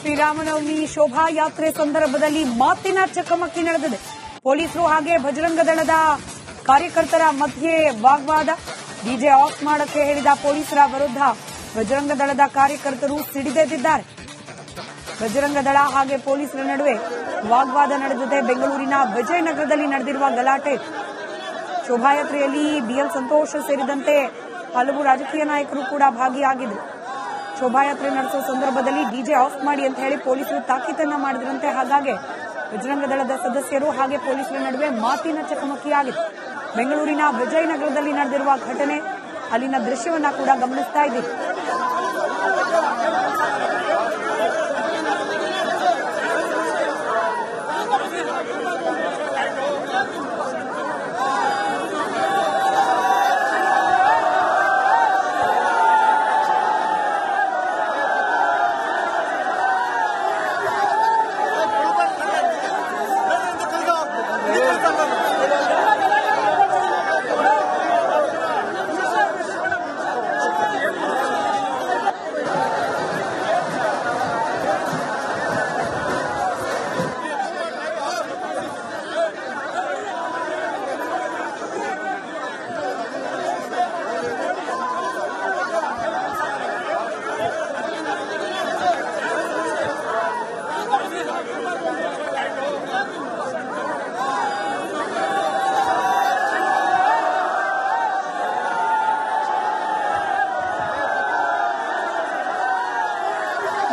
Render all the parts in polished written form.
ಶ್ರೀರಾಮನವಮಿ ಶೋಭಾಯಾತ್ರೆ ಸಂದರ್ಭದಲ್ಲಿ ಮಾತಿನ ಚಕಮಕಿ ನಡೆದಿದೆ. ಪೊಲೀಸರು ಹಾಗೆ ಬಜರಂಗ ದಳದ ಕಾರ್ಯಕರ್ತರ ಮಧ್ಯೆ ವಾಗ್ವಾದ. ಡಿಜೆ ಆಫ್ ಮಾಡಕ್ಕೆ ಹೇಳಿದ ಪೊಲೀಸರ ವಿರುದ್ಧ ಬಜರಂಗ ದಳದ ಕಾರ್ಯಕರ್ತರು ಸಿಡಿದೆದ್ದಿದ್ದಾರೆ. ಬಜರಂಗ ದಳ ಹಾಗೆ ಪೊಲೀಸರ ನಡುವೆ ವಾಗ್ವಾದ ನಡೆದಿದೆ. ಬೆಂಗಳೂರಿನ ವಿಜಯನಗರದಲ್ಲಿ ನಡೆದಿರುವ ಗಲಾಟೆ. ಶೋಭಾಯಾತ್ರೆಯಲ್ಲಿ ಬಿಎಲ್ ಸಂತೋಷ್ ಸೇರಿದಂತೆ ಹಲವು ರಾಜಕೀಯ ನಾಯಕರು ಕೂಡ ಭಾಗಿಯಾಗಿದ್ದರು. ಶೋಭಾಯಾತ್ರೆ ನಡೆಸುವ ಸಂದರ್ಭದಲ್ಲಿ ಡಿಜೆ ಆಫ್ ಮಾಡಿ ಅಂತ ಹೇಳಿ ಪೊಲೀಸರು ತಾಕೀತನ್ನ ಮಾಡಿದ್ರಂತೆ. ಹಾಗಾಗಿ ಬಜರಂಗ ದಳದ ಸದಸ್ಯರು ಹಾಗೆ ಪೊಲೀಸರ ನಡುವೆ ಮಾತಿನ ಚಕಮಕಿಯಾಗಿದೆ. ಬೆಂಗಳೂರಿನ ವಿಜಯನಗರದಲ್ಲಿ ನಡೆದಿರುವ ಘಟನೆ, ಅಲ್ಲಿನ ದೃಶ್ಯವನ್ನ ಕೂಡ ಗಮನಿಸ್ತಾ ಇದ್ದೀವಿ.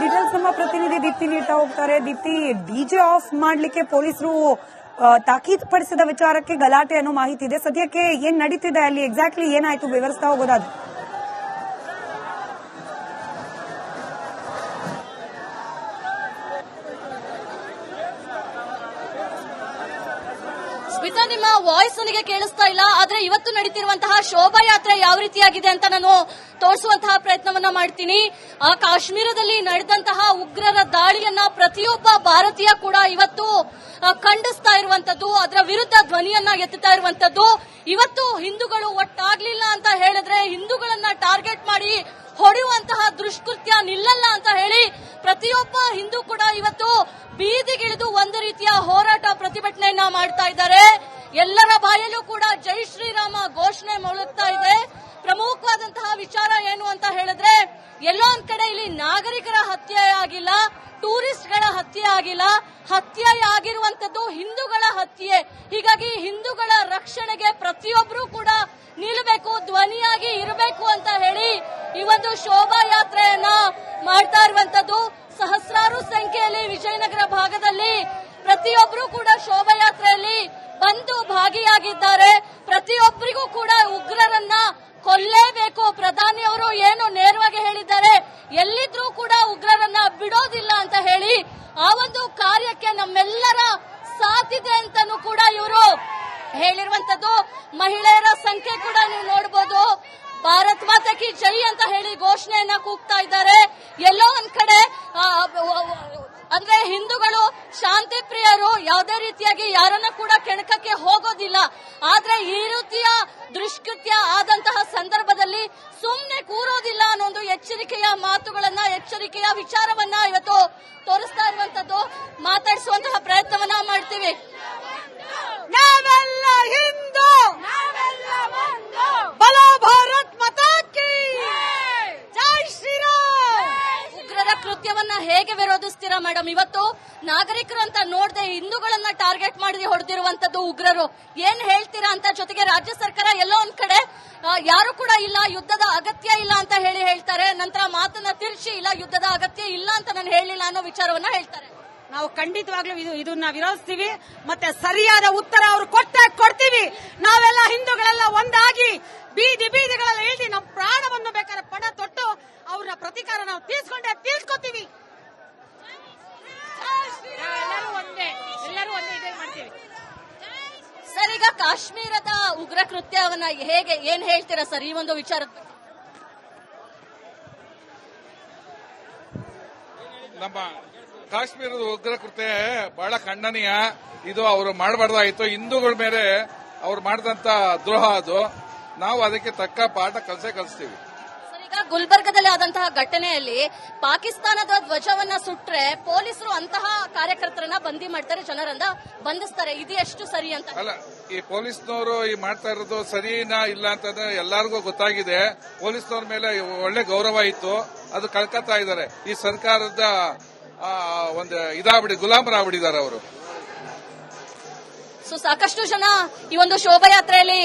ಡೀಟೇಲ್ಸ್ ನಮ್ಮ ಪ್ರತಿನಿಧಿ ದೀಪ್ತಿ ನೀಡ್ತಾ ಹೋಗ್ತಾರೆ. ದೀಪ್ತಿ, ಡಿಜೆ ಆಫ್ ಮಾಡಲಿಕ್ಕೆ ಪೊಲೀಸರು ತಾಕೀತು ಪಡಿಸಿದ ವಿಚಾರಕ್ಕೆ ಗಲಾಟೆ ಅನ್ನೋ ಮಾಹಿತಿ ಇದೆ. ಸದ್ಯಕ್ಕೆ ಏನ್ ನಡೀತಿದೆ ಅಲ್ಲಿ, ಎಕ್ಸಾಕ್ಟ್ಲಿ ಏನಾಯ್ತು ವಿವರಿಸ್ತಾ ಹೋಗೋದಾದ್ರೆ? ಸ್ಮಿತಾ, ನಿಮ್ಮ ವಾಯ್ಸ್ ನನಗೆ ಕೇಳಿಸ್ತಾ ಇಲ್ಲ. ಆದ್ರೆ ಇವತ್ತು ನಡೀತಿರುವಂತಹ ಶೋಭಾಯಾತ್ರೆ ಯಾವ ರೀತಿಯಾಗಿದೆ ಅಂತ ನಾನು ತೋರಿಸುವಂತಹ ಪ್ರಯತ್ನವನ್ನ ಮಾಡ್ತೀನಿ. ಆ ಕಾಶ್ಮೀರದಲ್ಲಿ ನಡೆದಂತಹ ಉಗ್ರರ ದಾಳಿಯನ್ನ ಪ್ರತಿಯೊಬ್ಬ ಭಾರತೀಯ ಕೂಡ ಇವತ್ತು ಖಂಡಿಸ್ತಾ ಇರುವಂತದ್ದು, ಅದರ ವಿರುದ್ಧ ಧ್ವನಿಯನ್ನ ಎತ್ತುತ್ತಾ ಇರುವಂತದ್ದು. ಇವತ್ತು ಹಿಂದೂಗಳು ಒಟ್ಟಾಗ್ಲಿಲ್ಲ ಅಂತ ಹೇಳಿದ್ರೆ ಹಿಂದೂಗಳನ್ನ ಟಾರ್ಗೆಟ್ ಮಾಡಿ ಹೊಡೆಯುವಂತಹ ದುಷ್ಕೃತ್ಯ ನಿಲ್ಲಲ್ಲ ಅಂತ ಹೇಳಿ ಪ್ರತಿಯೊಬ್ಬ ಹಿಂದೂ ಕೂಡ ಇವತ್ತು ಬೀದಿಗಿಳಿದು ಒಂದು ರೀತಿಯ ಹೋರಾಟ ಪ್ರತಿಭಟನೆಯನ್ನ ಮಾಡ್ತಾ ಇದ್ದಾರೆ. ಎಲ್ಲರ ಬಾಯಲ್ಲೂ ಕೂಡ ಜೈ ಶ್ರೀರಾಮ ಘೋಷಣೆ ಮೊಳಗ್ತಾ ಇದೆ. ಪ್ರಮುಖವಾದಂತಹ ವಿಚಾರ ಏನು ಅಂತ ಹೇಳಿದ್ರೆ, ಎಲ್ಲೋ ಒಂದ್ ಕಡೆ ಇಲ್ಲಿ ನಾಗರಿಕರ ಹತ್ಯೆ ಆಗಿಲ್ಲ, ಟೂರಿಸ್ಟ್ಗಳ ಹತ್ಯೆ ಆಗಿಲ್ಲ, ಹತ್ಯೆ ಆಗಿರುವಂತದ್ದು ಹಿಂದೂಗಳ ಹತ್ಯೆ. ಹೀಗಾಗಿ ಹಿಂದೂಗಳ ರಕ್ಷಣೆಗೆ ಪ್ರತಿಯೊಬ್ಬರು ಕೂಡ ನಿಲ್ಲಬೇಕು, ಧ್ವನಿಯಾಗಿ ಇರಬೇಕು ಅಂತ ಹೇಳಿ ಈ ಒಂದು ಶೋಭಾಯಾತ್ರೆಯನ್ನ ಮಾಡ್ತಾ ಇರುವಂತದ್ದು. ಸಹಸ್ರಾರು ಸಂಖ್ಯೆಯಲ್ಲಿ ವಿಜಯನಗರ ಭಾಗದಲ್ಲಿ ಪ್ರತಿಯೊಬ್ಬರು ಕೂಡ ಶೋಭಾಯಾತ್ರೆಯಲ್ಲಿ ಬಂದು ಭಾಗಿಯಾಗಿದ್ದಾರೆ. ಪ್ರತಿಯೊಬ್ಬರಿಗೂ ಕೂಡ ಉಗ್ರರನ್ನ ಕೊಲ್ಲೇಬೇಕು. ಪ್ರಧಾನಿಯವರು ಏನು ನೇರವಾಗಿ ಹೇಳಿದ್ದಾರೆ, ಎಲ್ಲಿದ್ರೂ ಕೂಡ ಉಗ್ರರನ್ನ ಬಿಡೋದಿಲ್ಲ ಅಂತ ಹೇಳಿ ಆ ಒಂದು ಕಾರ್ಯಕ್ಕೆ ನಮ್ಮೆಲ್ಲರ ಸಾಥಿದೆ ಅಂತಾನೂ ಕೂಡ ಇವರು ಹೇಳಿರುವಂತದ್ದು. ಮಹಿಳೆಯರ ಸಂಖ್ಯೆ ಕೂಡ ನೀವು ನೋಡಬಹುದು. ಭಾರತ್ ಮಾತಾ ಕಿ ಜೈ ಅಂತ ಹೇಳಿ ಘೋಷಣೆಯನ್ನ ಕೂಗ್ತಾ ಇದ್ದಾರೆ. ಎಲ್ಲೋ ಒಂದ್ ಕಡೆ ಅಂದ್ರೆ ಹಿಂದೂಗಳು ಶಾಂತಿ ಪ್ರಿಯರು, ಯಾವುದೇ ರೀತಿಯಾಗಿ ಯಾರನ್ನ ಕೂಡ ಕೆಣಕಕ್ಕೆ ಹೋಗೋದಿಲ್ಲ. ಆದ್ರೆ ಈ ರೀತಿಯ ದುಷ್ಕೃತ್ಯ ಆದಂತಹ ಸಂದರ್ಭದಲ್ಲಿ ಸುಮ್ಮನೆ ಕೂರೋದಿಲ್ಲ ಅನ್ನೋ ಒಂದು ಎಚ್ಚರಿಕೆಯ ಮಾತುಗಳನ್ನ, ಎಚ್ಚರಿಕೆಯ ವಿಚಾರವನ್ನ ಇವತ್ತು ತೋರಿಸ್ತಾ ಇರುವಂತದ್ದು. ಮಾತಾಡಿಸುವಂತಹ ಪ್ರಯತ್ನವನ್ನ ಮಾಡ್ತೀವಿ. ನಾವೆಲ್ಲ ಹಿಂದೂ, ಬಲ ಭಾರತ್ ಮಾತಾ ಕಿ ಜೈ ಶ್ರೀರಾಮ್. ಉಗ್ರರ ಕೃತ್ಯವನ್ನ ಹೇಗೆ ವಿರೋಧಿಸ್ತೀರಾ ಮೇಡಮ್? ಇವತ್ತು ನಾಗರಿಕರು ಅಂತ ನೋಡದೆ ಹಿಂದೂಗಳನ್ನ ಟಾರ್ಗೆಟ್ ಮಾಡಿ ಹೊಡೆದಿರುವಂತದ್ದು ಉಗ್ರರು. ಏನ್ ಹೇಳ್ತೀರಾ ಅಂತ? ಜೊತೆಗೆ ರಾಜ್ಯ ಸರ್ಕಾರ ಎಲ್ಲೋ ಒಂದ್ ಕಡೆ ಯಾರು ಕೂಡ ಇಲ್ಲ, ಯುದ್ಧದ ಅಗತ್ಯ ಇಲ್ಲ ಅಂತ ಹೇಳ್ತಾರೆ. ನಂತರ ಮಾತನ್ನ ತಿರ್ಚಿ ಇಲ್ಲ, ಯುದ್ಧದ ಅಗತ್ಯ ಇಲ್ಲ ಅಂತ ನಾನು ಹೇಳಿಲ್ಲ ಅನ್ನೋ ವಿಚಾರವನ್ನ ಹೇಳ್ತಾರೆ. ನಾವು ಖಂಡಿತವಾಗ್ಲೂ ಇದನ್ನ ವಿರೋಧಿಸ್ತೀವಿ. ಮತ್ತೆ ಸರಿಯಾದ ಉತ್ತರ ಅವರು ಕೊಡ್ತೀವಿ. ನಾವೆಲ್ಲ ಹಿಂದೂಗಳೆಲ್ಲ ಒಂದಾಗಿ ಬೀದಿಗಳಲ್ಲಿ ಇಳಿದು ನಮ್ಮ ಪ್ರಾಣವನ್ನು ಬೇಕಾದ್ರೆ ಪಣ ತೊಟ್ಟು ಅವ್ರನ್ನ ಪ್ರತೀಕಾರ ನಾವು ತೀರ್ಸ್ಕೊತೀವಿ. ಎಲ್ಲರೂ ಒಂದೇ ಇದೇ ಮಾಡ್ತೀವಿ. ಸರ್, ಈಗ ಕಾಶ್ಮೀರದ ಉಗ್ರ ಕೃತ್ಯವನ್ನ ಹೇಗೆ ಏನ್ ಹೇಳ್ತೀರಾ ಸರ್ ಈ ಒಂದು ವಿಚಾರದ ಬಗ್ಗೆ? ನಮ್ಮ ಕಾಶ್ಮೀರದ ಉಗ್ರ ಕೃತ್ಯ ಬಹಳ ಖಂಡನೀಯ. ಇದು ಅವರು ಮಾಡಬಾರ್ದಾಯಿತು. ಹಿಂದೂಗಳ ಮೇಲೆ ಅವ್ರು ಮಾಡಿದಂತ ದ್ರೋಹ ಅದು. ನಾವು ಅದಕ್ಕೆ ತಕ್ಕ ಪಾಠ ಕಲಿಸ್ತೀವಿ. ಈಗ ಗುಲ್ಬರ್ಗದಲ್ಲಿ ಆದಂತಹ ಘಟನೆಯಲ್ಲಿ ಪಾಕಿಸ್ತಾನದ ಧ್ವಜವನ್ನ ಸುಟ್ರೆ ಪೊಲೀಸರು ಅಂತಹ ಕಾರ್ಯಕರ್ತರನ್ನ ಬಂದಿ ಮಾಡ್ತಾರೆ, ಜನರನ್ನ ಬಂಧಿಸ್ತಾರೆ. ಇದು ಎಷ್ಟು ಸರಿ ಅಂತ ಅಲ್ಲ, ಈ ಪೊಲೀಸ್ನವರು ಈ ಮಾಡ್ತಾ ಇರೋದು ಸರಿನಾ ಇಲ್ಲ ಅಂತಂದ್ರೆ ಎಲ್ಲರಿಗೂ ಗೊತ್ತಾಗಿದೆ. ಪೊಲೀಸ್ನವ್ರ ಮೇಲೆ ಒಳ್ಳೆ ಗೌರವ ಇತ್ತು, ಅದು ಕಳ್ಕೊತಾ ಇದ್ದಾರೆ. ಈ ಸರ್ಕಾರದ ಒಂದು ಗುಲಾಮರಾಗ್ಬಿಟ್ಟಿದ್ದಾರೆ ಅವರು. ಸೊ ಸಾಕಷ್ಟು ಜನ ಈ ಒಂದು ಶೋಭಾಯಾತ್ರೆಯಲ್ಲಿ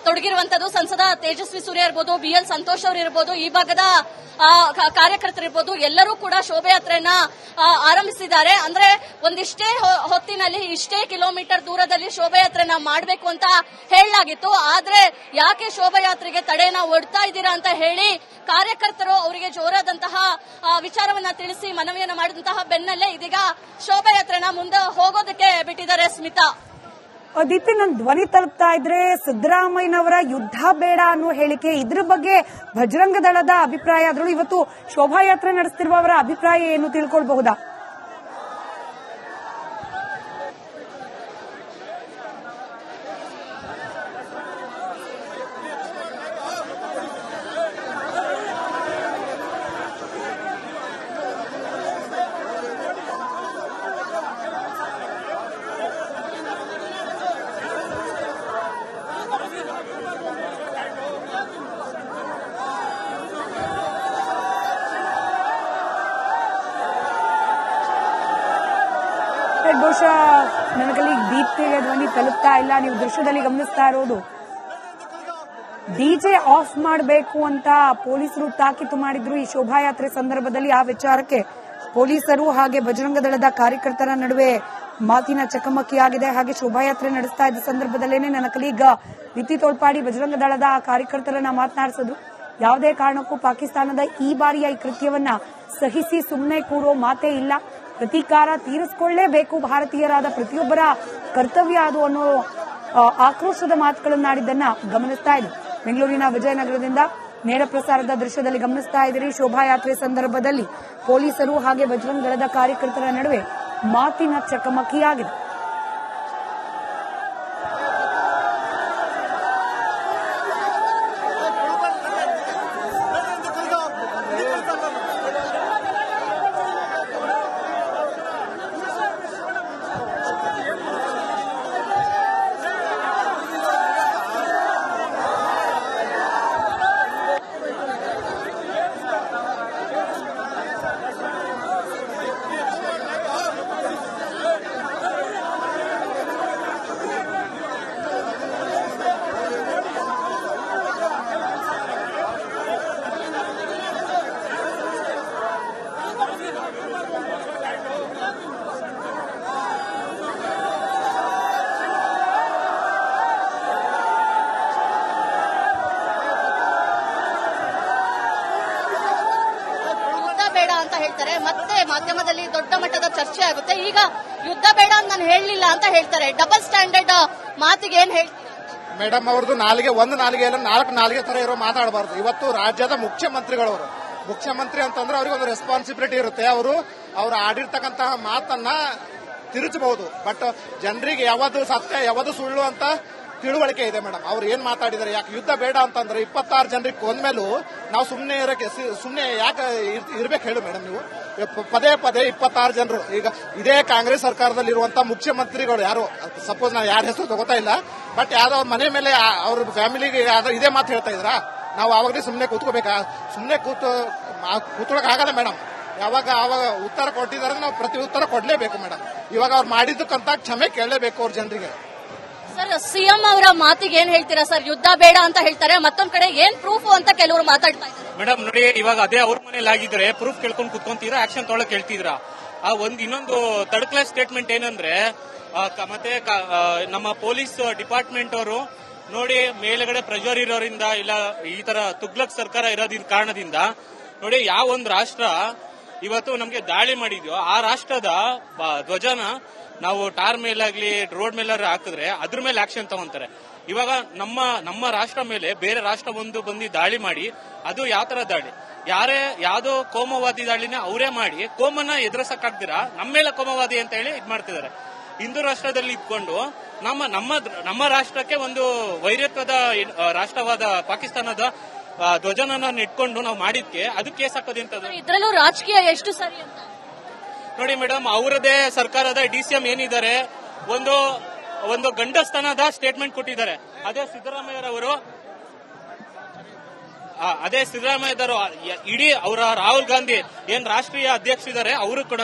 ತೊಡಗಿರುವಂತದ್ದು ಸಂಸದ ತೇಜಸ್ವಿ ಸೂರ್ಯ ಇರ್ಬೋದು, BL ಸಂತೋಷ್ ಅವರು ಇರ್ಬೋದು, ಈ ಭಾಗದ ಕಾರ್ಯಕರ್ತರಿರ್ಬೋದು, ಎಲ್ಲರೂ ಕೂಡ ಶೋಭಾಯಾತ್ರೆಯನ್ನ ಆರಂಭಿಸಿದ್ದಾರೆ. ಅಂದ್ರೆ ಒಂದಿಷ್ಟೇ ಹೊತ್ತಿನಲ್ಲಿ ಇಷ್ಟೇ ಕಿಲೋಮೀಟರ್ ದೂರದಲ್ಲಿ ಶೋಭಾಯಾತ್ರೆಯನ್ನ ಮಾಡಬೇಕು ಅಂತ ಹೇಳಲಾಗಿತ್ತು. ಆದ್ರೆ ಯಾಕೆ ಶೋಭಾಯಾತ್ರೆಗೆ ತಡೆಯನ್ನ ಒಡ್ತಾ ಇದ್ದೀರಾ ಅಂತ ಹೇಳಿ ಕಾರ್ಯಕರ್ತರು ಅವರಿಗೆ ಜೋರಾದಂತಹ ವಿಚಾರವನ್ನ ತಿಳಿಸಿ ಮನವಿಯನ್ನ ಮಾಡಿದಂತಹ ಬೆನ್ನಲ್ಲೇ ಇದೀಗ ಶೋಭಾಯಾತ್ರೆನ ಮುಂದೆ ಹೋಗೋದಕ್ಕೆ ಬಿಟ್ಟಿದ್ದಾರೆ. ಸ್ಮಿತಾ, ದೀಪಿ, ನನ್ನ ಧ್ವನಿ ತಲುಪ್ತಾ ಇದ್ರೆ ಸಿದ್ದರಾಮಯ್ಯನವರ ಯುದ್ಧ ಬೇಡ ಅನ್ನೋ ಹೇಳಿಕೆ, ಇದ್ರ ಬಗ್ಗೆ ಬಜರಂಗ ದಳದ ಅಭಿಪ್ರಾಯ, ಅದರಲ್ಲೂ ಇವತ್ತು ಶೋಭಾಯಾತ್ರೆ ನಡೆಸ್ತಿರುವವರ ಅಭಿಪ್ರಾಯ ಏನು ತಿಳ್ಕೊಳ್ಬಹುದಾ? ಬಹುಶಃ ನನಗಲ್ಲಿ ದೀಪ್ತಿಗೆ ಧ್ವನಿ ತಲುಪ್ತಾ ಇಲ್ಲ. ನೀವು ದೃಶ್ಯದಲ್ಲಿ ಗಮನಿಸ್ತಾ ಇರೋದು ಡಿಜೆ ಆಫ್ ಮಾಡಬೇಕು ಅಂತ ಪೊಲೀಸರು ತಾಕೀತು ಮಾಡಿದ್ರು ಈ ಶೋಭಾಯಾತ್ರೆ ಸಂದರ್ಭದಲ್ಲಿ. ಆ ವಿಚಾರಕ್ಕೆ ಪೊಲೀಸರು ಹಾಗೆ ಬಜರಂಗ ದಳದ ಕಾರ್ಯಕರ್ತರ ನಡುವೆ ಮಾತಿನ ಚಕಮಕಿ ಆಗಿದೆ. ಹಾಗೆ ಶೋಭಾಯಾತ್ರೆ ನಡೆಸ್ತಾ ಇದ್ದ ಸಂದರ್ಭದಲ್ಲೇನೆ ನನ್ನ ಕಲೀಗ ವಿತ್ತಿ ತೋಳ್ಪಾಡಿ ಬಜರಂಗ ದಳದ ಕಾರ್ಯಕರ್ತರನ್ನ ಮಾತನಾಡಿಸಿದ್ರು. ಯಾವುದೇ ಕಾರಣಕ್ಕೂ ಪಾಕಿಸ್ತಾನದ ಈ ಬಾರಿಯ ಈ ಕೃತ್ಯವನ್ನ ಸಹಿಸಿ ಸುಮ್ಮನೆ ಕೂರೋ ಮಾತೇ ಇಲ್ಲ, ಪ್ರತೀಕಾರ ತೀರಿಸಿಕೊಳ್ಳಲೇಬೇಕು, ಭಾರತೀಯರಾದ ಪ್ರತಿಯೊಬ್ಬರ ಕರ್ತವ್ಯ ಅದು ಅನ್ನೋ ಆಕ್ರೋಶದ ಮಾತುಗಳನ್ನಾಡಿದ್ದನ್ನ ಗಮನಿಸ್ತಾ ಇದೆ. ಬೆಂಗಳೂರಿನ ವಿಜಯನಗರದಿಂದ ನೇರ ಪ್ರಸಾರದ ದೃಶ್ಯದಲ್ಲಿ ಗಮನಿಸ್ತಾ ಇದ್ದೀರಿ. ಶೋಭಾಯಾತ್ರೆ ಸಂದರ್ಭದಲ್ಲಿ ಪೊಲೀಸರು ಹಾಗೆ ಬಜರಂಗ ದಳದ ಕಾರ್ಯಕರ್ತರ ನಡುವೆ ಮಾತಿನ ಚಕಮಕಿಯಾಗಿದೆ. ಹೇಳ್ತಾರೆ, ಮತ್ತೆ ಮಾಧ್ಯಮದಲ್ಲಿ ದೊಡ್ಡ ಮಟ್ಟದ ಚರ್ಚೆ ಆಗುತ್ತೆ. ಈಗ ಯುದ್ಧ ಬೇಡ ಅಂತ ನಾನು ಹೇಳಲಿಲ್ಲ ಅಂತ ಹೇಳ್ತಾರೆ. ಡಬಲ್ ಸ್ಟ್ಯಾಂಡರ್ಡ್ ಮಾತಿಗೆ ಏನ್ ಹೇಳ್ತಾರೆ ಮೇಡಮ್? ಅವ್ರದ್ದು ನಾಲಿಗೆ ಒಂದು ನಾಲಿಗೆ ಇಲ್ಲ, 4 ನಾಲಿಗೆ ತರ ಇರೋ ಮಾತಾಡಬಾರ್ದು. ಇವತ್ತು ರಾಜ್ಯದ ಮುಖ್ಯಮಂತ್ರಿಗಳವರು, ಮುಖ್ಯಮಂತ್ರಿ ಅಂತಂದ್ರೆ ಅವ್ರಿಗೆ ಒಂದು ರೆಸ್ಪಾನ್ಸಿಬಿಲಿಟಿ ಇರುತ್ತೆ. ಅವರು ಆಡಿರ್ತಕ್ಕಂತಹ ಮಾತನ್ನ ತಿರುಚಬಹುದು, ಬಟ್ ಜನರಿಗೆ ಯಾವುದು ಸತ್ಯ ಯಾವುದು ಸುಳ್ಳು ಅಂತ ತಿಳುವಳಿಕೆ ಇದೆ ಮೇಡಮ್. ಅವ್ರು ಏನ್ ಮಾತಾಡಿದಾರೆ, ಯಾಕೆ ಯುದ್ಧ ಬೇಡ ಅಂತಂದ್ರೆ 26 ಜನರಿಗೆ ಕೊಂದ್ಮೇಲೂ ನಾವು ಸುಮ್ನೆ ಯಾಕೆ ಇರ್ಬೇಕು ಹೇಳು ಮೇಡಮ್? ನೀವು ಪದೇ 26 ಜನರು, ಈಗ ಇದೇ ಕಾಂಗ್ರೆಸ್ ಸರ್ಕಾರದಲ್ಲಿ ಇರುವಂತ ಮುಖ್ಯಮಂತ್ರಿಗಳು ಯಾರು, ಸಪೋಸ್ ನಾವು ಯಾರ ಹೆಸರು ತಗೋತಾ ಇಲ್ಲ, ಬಟ್ ಯಾವ್ದೋ ಅವ್ರ ಮನೆ ಮೇಲೆ ಅವ್ರ ಫ್ಯಾಮಿಲಿಗೆ ಇದೇ ಮಾತು ಹೇಳ್ತಾ ಇದ್ರಾ? ನಾವು ಆವಾಗಲೇ ಸುಮ್ನೆ ಕೂತ್ಕೋಬೇಕಾ? ಸುಮ್ನೆ ಕೂತ್ಕೊಳಕ್ ಆಗಲ್ಲ ಮೇಡಮ್. ಯಾವಾಗ ಉತ್ತರ ಕೊಟ್ಟಿದ್ದಾರೆ ನಾವು ಪ್ರತಿ ಉತ್ತರ ಕೊಡ್ಲೇಬೇಕು ಮೇಡಮ್. ಇವಾಗ ಅವ್ರು ಮಾಡಿದ್ದಕ್ಕಂತ ಕ್ಷಮೆ ಕೇಳಲೇಬೇಕು ಅವ್ರ ಜನರಿಗೆ. ಸರ್, ಸಿಎಂ ಅವರ ಮಾತಿಗೆ ಏನ್ ಹೇಳ್ತೀರಾ ಸರ್? ಯುದ್ಧ ಬೇಡ ಅಂತ ಹೇಳ್ತಾರೆ, ಮತ್ತೊಂದ್ ಕಡೆ ಏನ್ ಪ್ರೂಫ್ ಅಂತ ಕೆಲವರು ಮಾತಾಡ್ತಾ ಇದ್ದಾರೆ. ಮೇಡಮ್ ನೋಡಿ, ಇವಾಗ ಅದೇ ಅವ್ರ ಮನೇಲಿ ಆಗಿದ್ರೆ ಪ್ರೂಫ್ ಕೇಳ್ಕೊಂಡು ಕುತ್ಕೊಂತೀರಾ, ಆಕ್ಷನ್ ತೊಗೊಳಕ್ ಹೇಳ್ತಿದ್ರಾ? ಆ ಇನ್ನೊಂದು ಥರ್ಡ್ ಕ್ಲಾಸ್ ಸ್ಟೇಟ್ಮೆಂಟ್ ಏನಂದ್ರೆ, ಮತ್ತೆ ನಮ್ಮ ಪೊಲೀಸ್ ಡಿಪಾರ್ಟ್ಮೆಂಟ್ ಅವರು ನೋಡಿ ಮೇಲ್ಗಡೆ ಪ್ರೆಷರ್ ಇರೋದ್ರಿಂದ ಇಲ್ಲ ಈ ತರ ತುಗ್ಲಕ್ ಸರ್ಕಾರ ಇರೋದ್ರ ಕಾರಣದಿಂದ ನೋಡಿ ಯಾವ ಒಂದು ರಾಷ್ಟ್ರ ಇವತ್ತು ನಮ್ಗೆ ದಾಳಿ ಮಾಡಿದ್ಯೋ ಆ ರಾಷ್ಟ್ರದ ಧ್ವಜನ ನಾವು ಟಾರ್ ಮೇಲಾಗ್ಲಿ ರೋಡ್ ಮೇಲಾದ್ರೆ ಹಾಕಿದ್ರೆ ಅದ್ರ ಮೇಲೆ ಆಕ್ಷನ್ ತಗೊಂತಾರೆ. ಇವಾಗ ನಮ್ಮ ರಾಷ್ಟ್ರ ಮೇಲೆ ಬೇರೆ ರಾಷ್ಟ್ರ ಬಂದು ದಾಳಿ ಮಾಡಿ, ಅದು ಯಾವ ತರ ದಾಳಿ, ಯಾವ್ದೋ ಕೋಮವಾದಿ ದಾಳಿನ ಅವರೇ ಮಾಡಿ ಕೋಮನ್ನ ಎದುರಿಸಕ್ಕಾಗ್ದಿರಾ ನಮ್ಮ ಮೇಲೆ ಕೋಮವಾದಿ ಅಂತ ಹೇಳಿ ಇದ್ ಮಾಡ್ತಿದ್ದಾರೆ. ಹಿಂದೂ ರಾಷ್ಟ್ರದಲ್ಲಿ ಇದ್ಕೊಂಡು ನಮ್ಮ ರಾಷ್ಟ್ರಕ್ಕೆ ಒಂದು ವೈರತ್ವದ ರಾಷ್ಟ್ರವಾದ ಪಾಕಿಸ್ತಾನದ ಧ್ವಜನ ಇಟ್ಕೊಂಡು ನಾವು ಮಾಡಿದ್ಕೆ ಅದು ಕೇಸ್ ಹಾಕೋದಿಂತದ್ದು. ಇದ್ರಲ್ಲೂ ರಾಜಕೀಯ ಎಷ್ಟು ಸರಿ ಅಂತ ನೋಡಿ ಮೇಡಮ್, ಅವರದೇ ಸರ್ಕಾರದ DCM ಏನಿದ್ದಾರೆ ಒಂದು ಗಂಡಸ್ತನದ ಸ್ಟೇಟ್ಮೆಂಟ್ ಕೊಟ್ಟಿದ್ದಾರೆ. ಅದೇ ಸಿದ್ದರಾಮಯ್ಯರವರು ಇಡೀ ಅವರ ರಾಹುಲ್ ಗಾಂಧಿ ಏನ್ ರಾಷ್ಟ್ರೀಯ ಅಧ್ಯಕ್ಷರಿದ್ದಾರೆ ಅವರು ಕೂಡ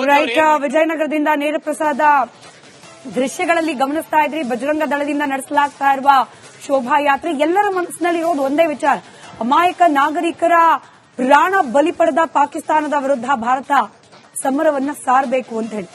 ರೈಟ್, ವಿಜಯನಗರದಿಂದ ನೇರ ಪ್ರಸಾದ ದೃಶ್ಯಗಳಲ್ಲಿ ಗಮನಿಸ್ತಾ ಇದ್ರಿ. ಬಜರಂಗ ದಳದಿಂದ ನಡೆಸಲಾಗ್ತಾ ಇರುವ ಶೋಭಾಯಾತ್ರೆ ಎಲ್ಲರ ಮನಸ್ಸಿನಲ್ಲಿರೋದು ಒಂದೇ ವಿಚಾರ, ಅಮಾಯಕ ನಾಗರಿಕರ ಪ್ರಾಣ ಬಲಿ ಪಡೆದ ಪಾಕಿಸ್ತಾನದ ವಿರುದ್ಧ ಭಾರತ ಸಮರವನ್ನ ಸಾರಬೇಕು ಅಂತ ಹೇಳಿ.